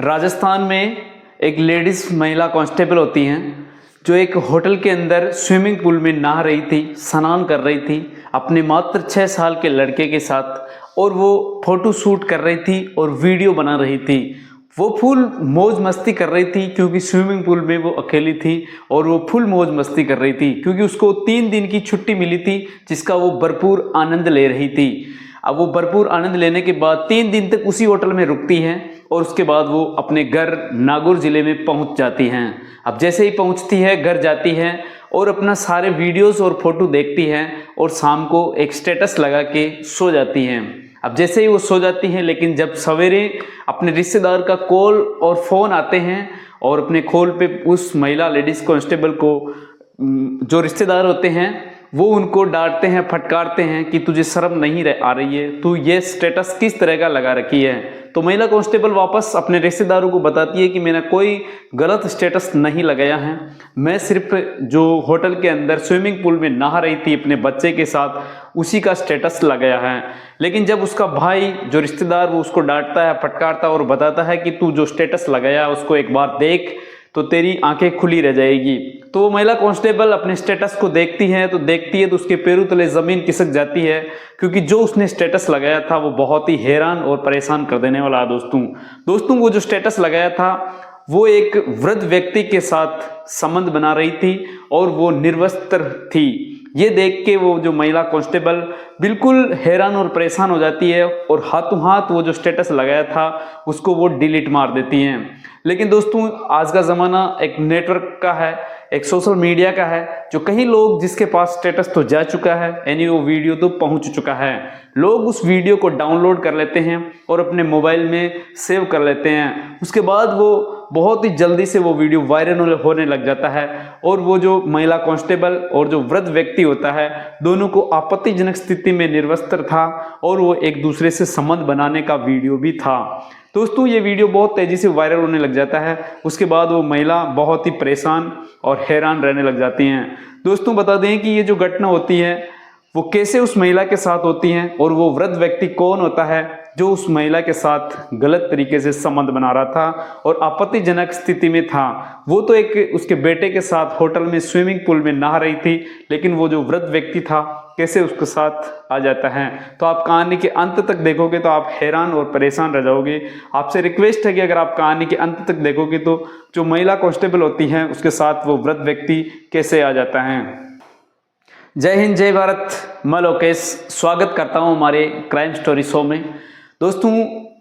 राजस्थान में एक लेडीज़ महिला कांस्टेबल होती हैं जो एक होटल के अंदर स्विमिंग पूल में नहा रही थी, स्नान कर रही थी अपने मात्र 6 साल के लड़के के साथ, और वो फ़ोटो शूट कर रही थी और वीडियो बना रही थी। वो फुल मौज मस्ती कर रही थी क्योंकि स्विमिंग पूल में वो अकेली थी और वो फुल मौज मस्ती कर रही थी क्योंकि उसको 3 दिन की छुट्टी मिली थी जिसका वो भरपूर आनंद ले रही थी। अब वो भरपूर आनंद लेने के बाद 3 दिन तक उसी होटल में रुकती हैं और उसके बाद वो अपने घर नागौर ज़िले में पहुंच जाती हैं। अब जैसे ही पहुंचती है घर जाती है और अपना सारे वीडियोस और फोटो देखती हैं और शाम को एक स्टेटस लगा के सो जाती हैं। अब जैसे ही वो सो जाती हैं, लेकिन जब सवेरे अपने रिश्तेदार का कॉल और फ़ोन आते हैं और अपने कॉल पे उस महिला लेडीज़ कांस्टेबल को जो रिश्तेदार होते हैं वो उनको डांटते हैं, फटकारते हैं कि तुझे शर्म नहीं आ रही है, तू ये स्टेटस किस तरह का लगा रखी है। तो महिला कांस्टेबल वापस अपने रिश्तेदारों को बताती है कि मैंने कोई गलत स्टेटस नहीं लगाया है, मैं सिर्फ जो होटल के अंदर स्विमिंग पूल में नहा रही थी अपने बच्चे के साथ उसी का स्टेटस लगाया है। लेकिन जब उसका भाई जो रिश्तेदार वो उसको डांटता है, फटकारता है और बताता है कि तू जो स्टेटस लगाया उसको एक बार देख तो तेरी आंखें खुली रह जाएगी, तो वो महिला कांस्टेबल अपने स्टेटस को देखती है तो उसके पैरों तले ज़मीन खिसक जाती है क्योंकि जो उसने स्टेटस लगाया था वो बहुत ही हैरान और परेशान कर देने वाला है। दोस्तों वो जो स्टेटस लगाया था वो एक वृद्ध व्यक्ति के साथ संबंध बना रही थी और वो निर्वस्त्र थी। ये देख के वो जो महिला कांस्टेबल बिल्कुल हैरान और परेशान हो जाती है और हाथों हाथ वो जो स्टेटस लगाया था उसको वो डिलीट मार देती हैं। लेकिन दोस्तों आज का ज़माना एक नेटवर्क का है, एक सोशल मीडिया का है, जो कई लोग जिसके पास स्टेटस तो जा चुका है यानी वो वीडियो तो पहुंच चुका है, लोग उस वीडियो को डाउनलोड कर लेते हैं और अपने मोबाइल में सेव कर लेते हैं। उसके बाद वो बहुत ही जल्दी से वो वीडियो वायरल होने लग जाता है और वो जो महिला कांस्टेबल और जो वृद्ध व्यक्ति होता है दोनों को आपत्तिजनक स्थिति में निर्वस्त्र था और वो एक दूसरे से संबंध बनाने का वीडियो भी था। दोस्तों ये वीडियो बहुत तेज़ी से वायरल होने लग जाता है। उसके बाद वो महिला बहुत ही परेशान और हैरान रहने लग जाती हैं। दोस्तों बता दें कि ये जो घटना होती है वो कैसे उस महिला के साथ होती हैं और वो वृद्ध व्यक्ति कौन होता है जो उस महिला के साथ गलत तरीके से संबंध बना रहा था और आपत्तिजनक स्थिति में था। वो तो एक उसके बेटे के साथ होटल में स्विमिंग पूल में नहा रही थी, लेकिन वो जो वृद्ध व्यक्ति था कैसे उसके साथ आ जाता है। तो आप कहानी के अंत तक देखोगे तो आप हैरान और परेशान रह जाओगे। आपसे रिक्वेस्ट है कि अगर आप कहानी के अंत तक देखोगे तो जो महिला कांस्टेबल होती हैं उसके साथ वो वृद्ध व्यक्ति कैसे आ जाता है। जय हिंद, जय भारत, मैं लोकेश स्वागत करता हूं हमारे क्राइम स्टोरी शो में। दोस्तों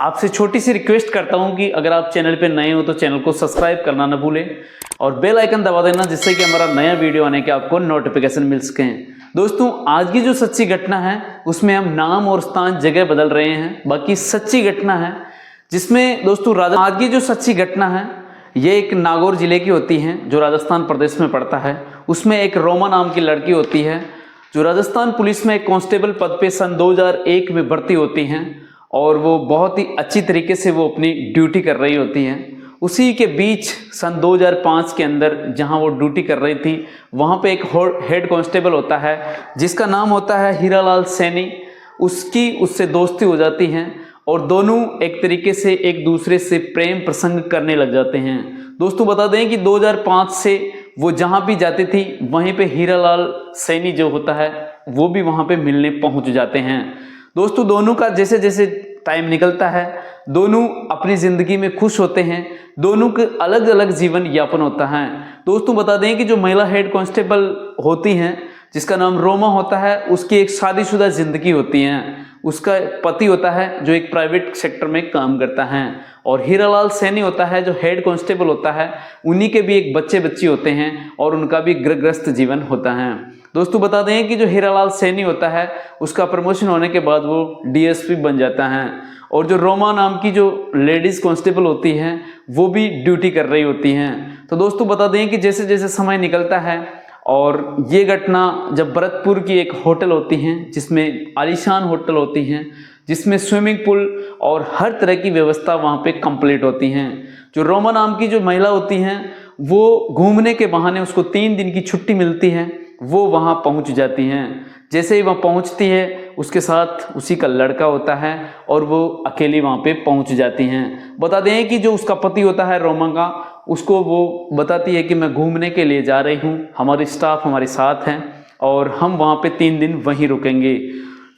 आपसे छोटी सी रिक्वेस्ट करता हूं कि अगर आप चैनल पे नए हो तो चैनल को सब्सक्राइब करना न भूलें और बेल आइकन दबा देना जिससे कि हमारा नया वीडियो आने के आपको नोटिफिकेशन मिल सकें। दोस्तों आज की जो सच्ची घटना है उसमें हम नाम और स्थान जगह बदल रहे हैं, बाकी सच्ची घटना है जिसमें दोस्तों आज की जो सच्ची घटना है ये एक नागौर जिले की होती है जो राजस्थान प्रदेश में पड़ता है। उसमें एक रोमा नाम की लड़की होती है जो राजस्थान पुलिस में एक कांस्टेबल पद पे सन 2001 में भर्ती होती हैं और वो बहुत ही अच्छी तरीके से वो अपनी ड्यूटी कर रही होती हैं। उसी के बीच सन 2005 के अंदर जहां वो ड्यूटी कर रही थी वहां पे एक हेड कांस्टेबल होता है जिसका नाम होता है हीरालाल सैनी। उससे दोस्ती हो जाती हैं और दोनों एक तरीके से एक दूसरे से प्रेम प्रसंग करने लग जाते हैं। दोस्तों बता दें कि 2005 से वो जहाँ भी जाती थी वहीं पे हीरालाल सैनी जो होता है वो भी वहाँ पे मिलने पहुँच जाते हैं। दोस्तों दोनों का जैसे जैसे टाइम निकलता है दोनों अपनी ज़िंदगी में खुश होते हैं, दोनों के अलग अलग जीवन यापन होता है। दोस्तों बता दें कि जो महिला हेड कांस्टेबल होती हैं जिसका नाम रोमा होता है उसकी एक शादीशुदा ज़िंदगी होती है। उसका पति होता है जो एक प्राइवेट सेक्टर में काम करता है और हीरालाल सैनी होता है जो हेड कांस्टेबल होता है, उन्हीं के भी एक बच्चे होते हैं और उनका भी ग्रस्त जीवन होता है। दोस्तों बता दें कि जो हीरालाल सैनी होता है उसका प्रमोशन होने के बाद वो डीएसपी बन जाता है और जो रोमा नाम की जो लेडीज़ कांस्टेबल होती हैं वो भी ड्यूटी कर रही होती हैं। तो दोस्तों बता दें कि जैसे जैसे समय निकलता है और ये घटना जब भरतपुर की एक होटल होती हैं जिसमें आलीशान होटल होती हैं जिसमें स्विमिंग पूल और हर तरह की व्यवस्था वहाँ पे कंप्लीट होती हैं। जो रोमा नाम की जो महिला होती हैं वो घूमने के बहाने उसको 3 दिन की छुट्टी मिलती है, वो वहाँ पहुँच जाती हैं। जैसे ही वहाँ पहुँचती है उसके साथ उसी का लड़का होता है और वो अकेली वहाँ पे पहुँच जाती हैं। बता दें कि जो उसका पति होता है रोमा का, उसको वो बताती है कि मैं घूमने के लिए जा रही हूँ, हमारी स्टाफ हमारे साथ हैं और हम वहाँ पे 3 दिन वहीं रुकेंगे।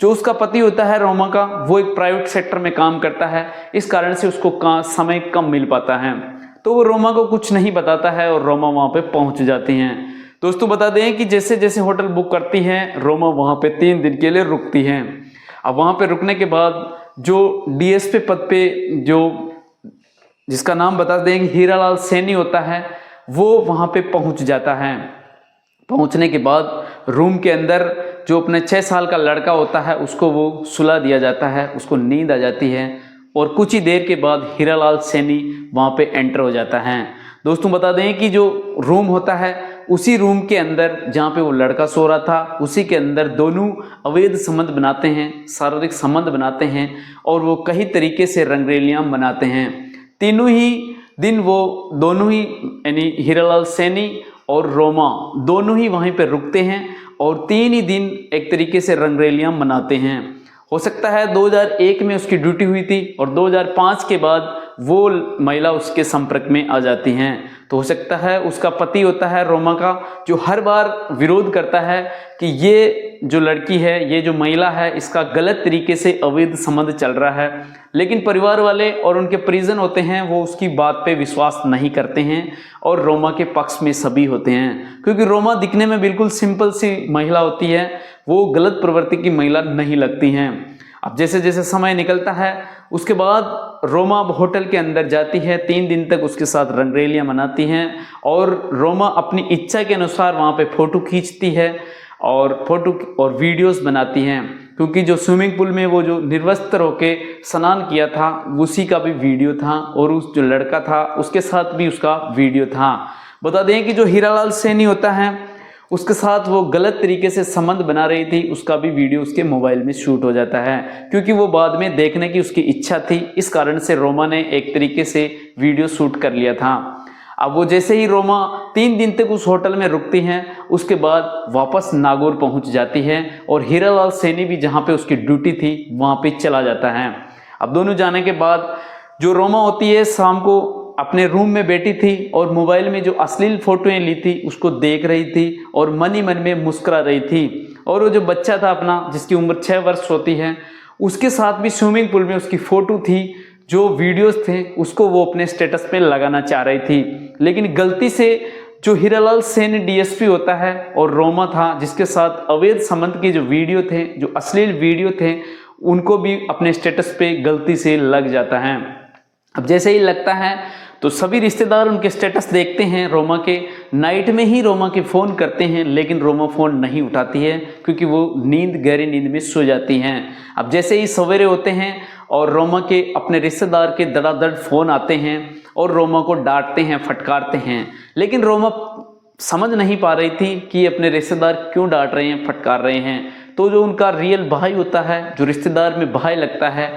जो उसका पति होता है रोमा का, वो एक प्राइवेट सेक्टर में काम करता है, इस कारण से उसको समय कम मिल पाता है, तो वो रोमा को कुछ नहीं बताता है और रोमा वहाँ पे पहुँच जाती हैं। दोस्तों बता दें कि जैसे जैसे होटल बुक करती हैं, रोमा वहाँ पे 3 दिन के लिए रुकती हैं। अब वहाँ पे रुकने के बाद जो डीएसपी पद पे जो जिसका नाम बता दें कि हीरालाल सैनी होता है, वो वहाँ पे पहुँच जाता है। पहुँचने के बाद रूम के अंदर जो अपने 6 साल का लड़का होता है उसको वो सुला दिया जाता है, उसको नींद आ जाती है और कुछ ही देर के बाद हीरालाल सैनी वहाँ पे एंटर हो जाता है। दोस्तों बता दें कि जो रूम होता है, उसी रूम के अंदर जहाँ पे वो लड़का सो रहा था, उसी के अंदर दोनों अवैध संबंध बनाते हैं, शारीरिक संबंध बनाते हैं और वो कई तरीके से रंगरेलियाँ बनाते हैं। तीनों ही दिन वो दोनों ही यानी हीरालाल सैनी और रोमा दोनों ही वहीं पर रुकते हैं और 3 ही दिन एक तरीके से रंगरेलियाँ मनाते हैं। हो सकता है 2001 में उसकी ड्यूटी हुई थी और 2005 के बाद वो महिला उसके संपर्क में आ जाती हैं। तो हो सकता है उसका पति होता है रोमा का, जो हर बार विरोध करता है कि ये जो लड़की है, ये जो महिला है, इसका गलत तरीके से अवैध संबंध चल रहा है, लेकिन परिवार वाले और उनके परिजन होते हैं वो उसकी बात पे विश्वास नहीं करते हैं और रोमा के पक्ष में सभी होते हैं, क्योंकि रोमा दिखने में बिल्कुल सिंपल सी महिला होती है, वो गलत प्रवृत्ति की महिला नहीं लगती हैं। अब जैसे जैसे समय निकलता है उसके बाद रोमा अब होटल के अंदर जाती है, 3 दिन तक उसके साथ रंगरेलियाँ मनाती हैं और रोमा अपनी इच्छा के अनुसार वहाँ पे फ़ोटो खींचती है और फोटो और वीडियोस बनाती हैं, क्योंकि जो स्विमिंग पूल में वो जो निर्वस्त्र होके स्नान किया था उसी का भी वीडियो था और उस जो लड़का था उसके साथ भी उसका वीडियो था। बता दें कि जो हीरालाल सैनी होता है उसके साथ वो गलत तरीके से संबंध बना रही थी, उसका भी वीडियो उसके मोबाइल में शूट हो जाता है, क्योंकि वो बाद में देखने की उसकी इच्छा थी, इस कारण से रोमा ने एक तरीके से वीडियो शूट कर लिया था। अब वो जैसे ही रोमा 3 दिन तक उस होटल में रुकती हैं, उसके बाद वापस नागौर पहुंच जाती है और हीरालाल सैनी भी जहां पे उसकी ड्यूटी थी वहां पे चला जाता है। अब दोनों जाने के बाद जो रोमा होती है शाम को अपने रूम में बैठी थी और मोबाइल में जो अश्लील फोटोएं ली थी उसको देख रही थी और मन ही मन में मुस्कुरा रही थी, और वो जो बच्चा था अपना जिसकी उम्र 6 वर्ष होती है उसके साथ भी स्विमिंग पूल में उसकी फ़ोटो थी, जो वीडियोस थे उसको वो अपने स्टेटस पे लगाना चाह रही थी, लेकिन गलती से जो हीरालाल सैनी डीएसपी होता है और रोमा था जिसके साथ अवैध संबंध के जो वीडियो थे, जो अश्लील वीडियो थे, उनको भी अपने स्टेटस पे गलती से लग जाता है। अब जैसे ही लगता है तो सभी रिश्तेदार उनके स्टेटस देखते हैं रोमा के, नाइट में ही रोमा के फ़ोन करते हैं, लेकिन रोमा फ़ोन नहीं उठाती है क्योंकि वो गहरी नींद में सो जाती हैं। अब जैसे ही सवेरे होते हैं और रोमा के अपने रिश्तेदार के धड़ाधड़ फ़ोन आते हैं और रोमा को डांटते हैं, फटकारते हैं, लेकिन रोमा समझ नहीं पा रही थी कि अपने रिश्तेदार क्यों डांट रहे हैं, फटकार रहे हैं। तो जो उनका रियल भाई होता है, जो रिश्तेदार में भाई लगता है,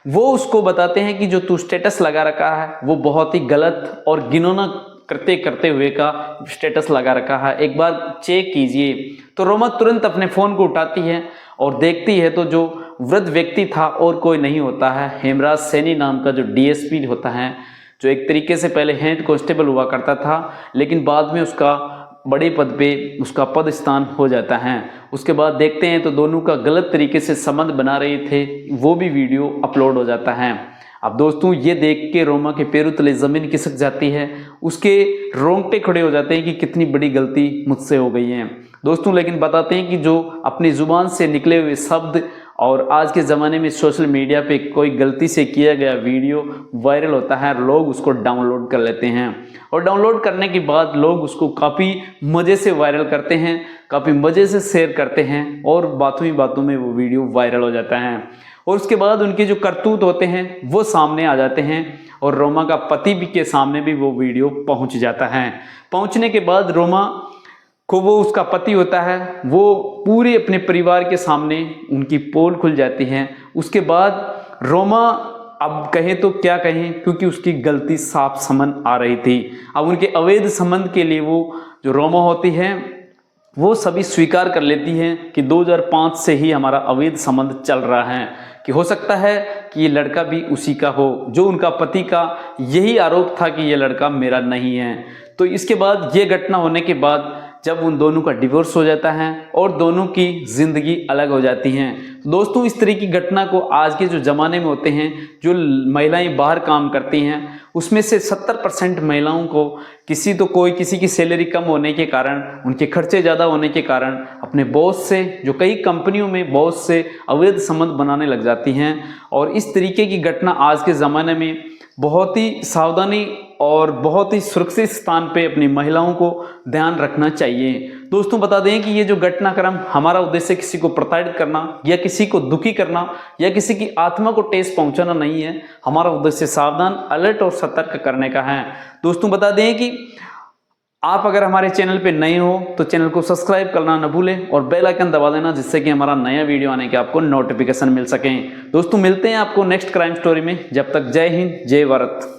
वो उसको बताते हैं कि जो तू स्टेटस लगा रखा है वो बहुत ही गलत और घिनौना करते करते हुए का स्टेटस लगा रखा है, एक बार चेक कीजिए। तो रोमा तुरंत अपने फ़ोन को उठाती है और देखती है तो जो वृद्ध व्यक्ति था और कोई नहीं होता है, हेमराज सैनी नाम का जो डीएसपी होता है, जो एक तरीके से पहले हेड कांस्टेबल हुआ करता था, लेकिन बाद में उसका बड़े पद पे उसका पद स्थान हो जाता है। उसके बाद देखते हैं तो दोनों का गलत तरीके से संबंध बना रहे थे, वो भी वीडियो अपलोड हो जाता है। अब दोस्तों ये देख के रोमा के पैरों तले ज़मीन खिसक जाती है, उसके रोंगटे खड़े हो जाते हैं कि कितनी बड़ी गलती मुझसे हो गई है दोस्तों। लेकिन बताते हैं कि जो अपनी ज़ुबान से निकले हुए शब्द और आज के ज़माने में सोशल मीडिया पे कोई गलती से किया गया वीडियो वायरल होता है, लोग उसको डाउनलोड कर लेते हैं और डाउनलोड करने के बाद लोग उसको काफ़ी मज़े से वायरल करते हैं, काफ़ी मज़े से शेयर करते हैं और बातों ही बातों में वो वीडियो वायरल हो जाता है। और उसके बाद उनके जो करतूत होते हैं वो सामने आ जाते हैं और रोमा का पति भी के सामने भी वो वीडियो पहुंच जाता है। पहुंचने के बाद रोमा को वो उसका पति होता है वो पूरे अपने परिवार के सामने उनकी पोल खुल जाती है। उसके बाद रोमा अब कहें तो क्या कहें, क्योंकि उसकी गलती साफ समझ आ रही थी। अब उनके अवैध संबंध के लिए वो जो रोमा होती है वो सभी स्वीकार कर लेती हैं कि 2005 से ही हमारा अवैध संबंध चल रहा है, कि हो सकता है कि ये लड़का भी उसी का हो, जो उनका पति का यही आरोप था कि ये लड़का मेरा नहीं है। तो इसके बाद ये घटना होने के बाद जब उन दोनों का डिवोर्स हो जाता है और दोनों की ज़िंदगी अलग हो जाती हैं। तो दोस्तों, इस तरह की घटना को आज के जो ज़माने में होते हैं, जो महिलाएं बाहर काम करती हैं, उसमें से 70% महिलाओं को किसी की सैलरी कम होने के कारण, उनके खर्चे ज़्यादा होने के कारण अपने बॉस से, जो कई कंपनियों में बॉस से अवैध संबंध बनाने लग जाती हैं। और इस तरीके की घटना आज के ज़माने में बहुत ही सावधानी और बहुत ही सुरक्षित स्थान पे अपनी महिलाओं को ध्यान रखना चाहिए। दोस्तों, बता दें कि ये जो घटनाक्रम, हमारा उद्देश्य किसी को प्रताड़ित करना या किसी को दुखी करना या किसी की आत्मा को ठेस पहुंचाना नहीं है। हमारा उद्देश्य सावधान, अलर्ट और सतर्क करने का है। दोस्तों, बता दें कि आप अगर हमारे चैनल पे नए हो तो चैनल को सब्सक्राइब करना न भूलें और बेल आइकन दबा देना, जिससे कि हमारा नया वीडियो आने के आपको नोटिफिकेशन मिल सकें। दोस्तों, मिलते हैं आपको नेक्स्ट क्राइम स्टोरी में। जब तक जय हिंद, जय भारत।